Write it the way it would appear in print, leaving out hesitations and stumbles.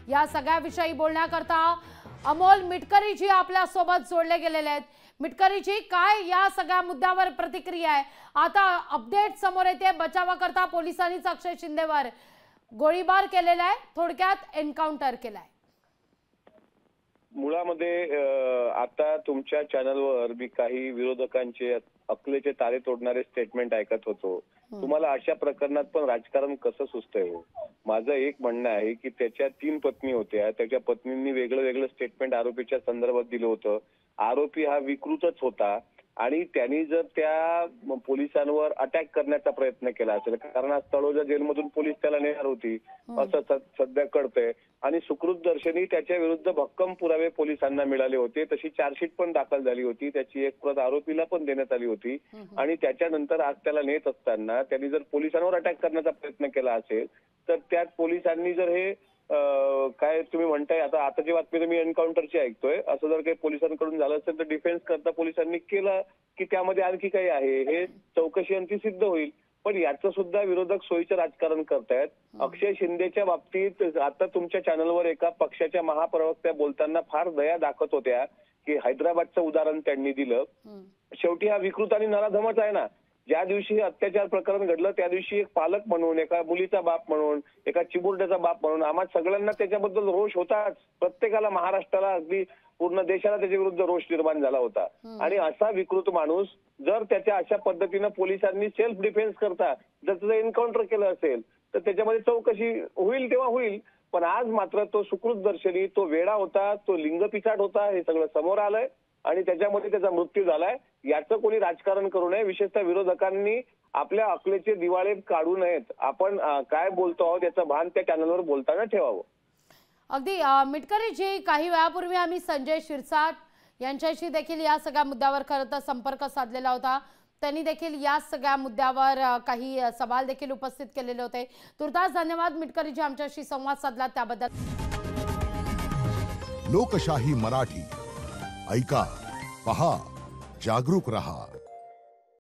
या सगळ्याविषयी बोलण्याकरता अमोल मिटकरीजी आपल्या सोबत जोडले गेलेले आहेत। मिटकरीजी, काय या सगळ्या मुद्द्यावर प्रतिक्रिया आहे? आता अपडेट समोर येते, बचावाकरता पोलिसांनीच अक्षय शिंदेवर गोळीबार केलेला आहे, थोडक्यात एन्काउंटर केलाय। मुळामध्ये आता तुमच्या चॅनलवर मी काही विरोधकांचे अकलेचे तारे तोडणारे स्टेटमेंट ऐकत होतो। तुम्हाला अशा प्रकरणात पण राजकारण कसं सुचतंय हो? माझं एक म्हणणं आहे की त्याच्या 3 पत्नी होत्या, त्याच्या पत्नींनी वेगळं वेगळं स्टेटमेंट आरोपीच्या संदर्भात दिलं होतं। आरोपी हा विकृतच होता आणि त्यांनी जर त्या पोलिसांवर अटॅक करण्याचा प्रयत्न केला असेल, कारण आज तळोजा जेलमधून पोलीस त्याला नेणार होती असं सध्या कळतंय आणि सुकृत दर्शनी त्याच्या विरुद्ध भक्कम पुरावे पोलिसांना मिळाले होते। तशी चार्जशीट पण दाखल झाली होती, त्याची एक प्रत आरोपीला पण देण्यात आली होती आणि त्याच्यानंतर आज त्याला नेत असताना त्यांनी जर पोलिसांवर अटॅक करण्याचा प्रयत्न केला असेल तर त्यात पोलिसांनी जर हे काय तुम्ही म्हणताय, आता जी बातमी मी एन्काउंटरची ऐकतोय, असं जर काही पोलिसांकडून झालं असेल तर डिफेन्स करता पोलिसांनी केलं की त्यामध्ये आणखी काही आहे हे चौकशी अंती सिद्ध होईल। पण याचं सुद्धा विरोधक सोयीचं राजकारण करतायत। अक्षय शिंदेच्या बाबतीत आता तुमच्या चॅनलवर एका पक्षाच्या महाप्रवक्त्या बोलताना फार दया दाखवत होत्या की हैदराबादचं उदाहरण त्यांनी दिलं। शेवटी हा विकृत आणि नराधमच आहे ना। ज्या दिवशी अत्याचार प्रकरण घडलं त्या दिवशी एक पालक म्हणून, एका मुलीचा बाप म्हणून, एका चिमुरड्याचा बाप म्हणून आम्हा सगळ्यांना त्याच्याबद्दल रोष होताच। प्रत्येकाला, महाराष्ट्राला, अगदी पूर्ण देशाला त्याच्या विरुद्ध रोष निर्माण झाला होता। आणि असा विकृत माणूस जर त्याच्या अशा पद्धतीनं पोलिसांनी सेल्फ डिफेन्स करता जर त्याचं एन्काउंटर केलं असेल तर त्याच्यामध्ये चौकशी होईल तेव्हा होईल। पण आज मात्र तो सुकृत दर्शनी, तो वेडा होता, तो लिंगपिसाट होता, हे सगळं समोर आलंय आणि त्याच्यामध्ये त्याचा मृत्यू झालाय। याचं कोणी राजकारण करू नये, विशेषतः विरोधकांनी आपल्या अकलेचे दिवाळे काढू नयेत। आपण काय बोलतो आहोत याचं भान त्या चॅनलवर बोलताना ठेवावं। अगदी मिटकरीजी, काही वेळापूर्वी आम्ही संजय शिरसाट यांच्याशी देखील या सगळ्या मुद्द्यावर खरं तर संपर्क साधलेला होता। त्यांनी देखील या सगळ्या मुद्द्यावर काही सवाल देखील उपस्थित केलेले होते। तुर्तास धन्यवाद मिटकरीजी, आमच्याशी संवाद साधला त्याबद्दल। लोकशाही मराठी ऐका, पहा, जागरूक रहा।